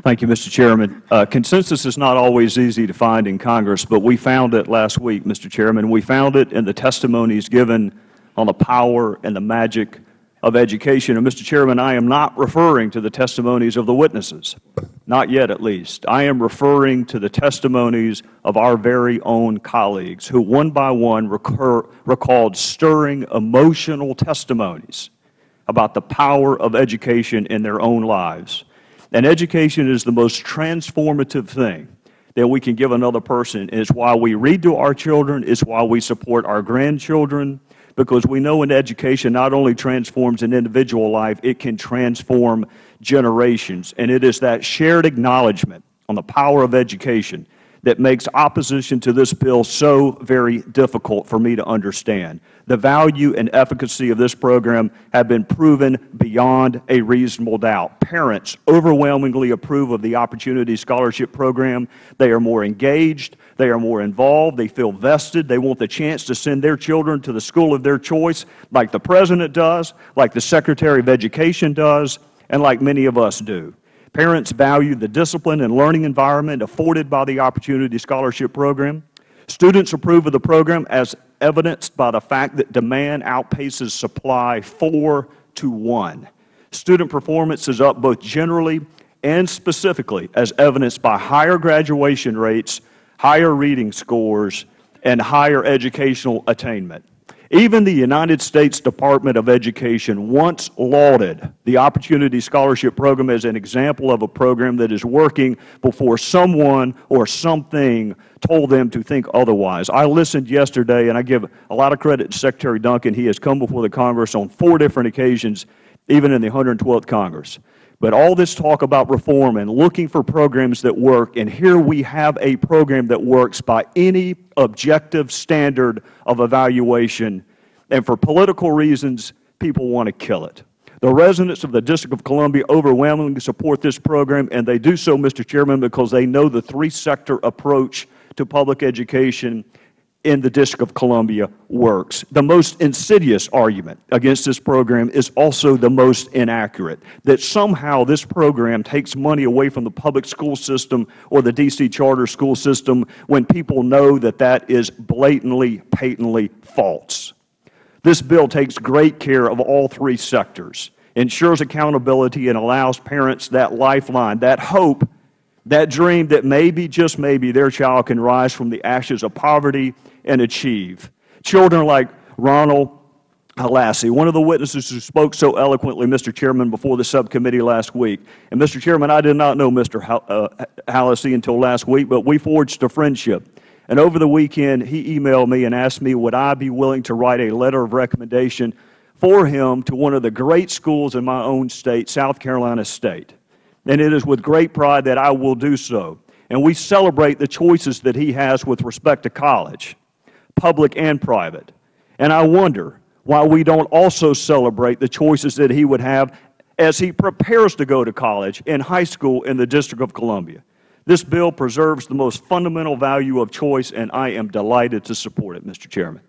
Thank you, Mr. Chairman. Consensus is not always easy to find in Congress, but we found it last week, Mr. Chairman. We found it in the testimonies given on the power and the magic of education. And, Mr. Chairman, I am not referring to the testimonies of the witnesses, not yet at least. I am referring to the testimonies of our very own colleagues who one by one recalled stirring emotional testimonies about the power of education in their own lives. And education is the most transformative thing that we can give another person. It's why we read to our children. It's why we support our grandchildren, because we know in education not only transforms an individual life, it can transform generations. And it is that shared acknowledgement on the power of education that makes opposition to this bill so very difficult for me to understand. The value and efficacy of this program have been proven beyond a reasonable doubt. Parents overwhelmingly approve of the Opportunity Scholarship Program. They are more engaged. They are more involved. They feel vested. They want the chance to send their children to the school of their choice, like the President does, like the Secretary of Education does, and like many of us do. Parents value the discipline and learning environment afforded by the Opportunity Scholarship Program. Students approve of the program as evidenced by the fact that demand outpaces supply 4-to-1. Student performance is up both generally and specifically, as evidenced by higher graduation rates, higher reading scores, and higher educational attainment. Even the United States Department of Education once lauded the Opportunity Scholarship Program as an example of a program that is working before someone or something told them to think otherwise. I listened yesterday, and I give a lot of credit to Secretary Duncan. He has come before the Congress on 4 different occasions, even in the 112th Congress. But all this talk about reform and looking for programs that work, and here we have a program that works by any objective standard of evaluation, and for political reasons, people want to kill it. The residents of the District of Columbia overwhelmingly support this program, and they do so, Mr. Chairman, because they know the 3-sector approach to public education in the District of Columbia works. The most insidious argument against this program is also the most inaccurate, that somehow this program takes money away from the public school system or the D.C. charter school system, when people know that that is blatantly, patently false. This bill takes great care of all 3 sectors, ensures accountability, and allows parents that lifeline, that hope, that dream that maybe, just maybe, their child can rise from the ashes of poverty and achieve. Children like Ronald Halassi, one of the witnesses who spoke so eloquently, Mr. Chairman, before the subcommittee last week. And, Mr. Chairman, I did not know Mr. Halassi until last week, but we forged a friendship. And over the weekend, he emailed me and asked me, would I be willing to write a letter of recommendation for him to one of the great schools in my own state, South Carolina State. And it is with great pride that I will do so. And we celebrate the choices that he has with respect to college, public and private. And I wonder why we don't also celebrate the choices that he would have as he prepares to go to college and high school in the District of Columbia. This bill preserves the most fundamental value of choice, and I am delighted to support it, Mr. Chairman.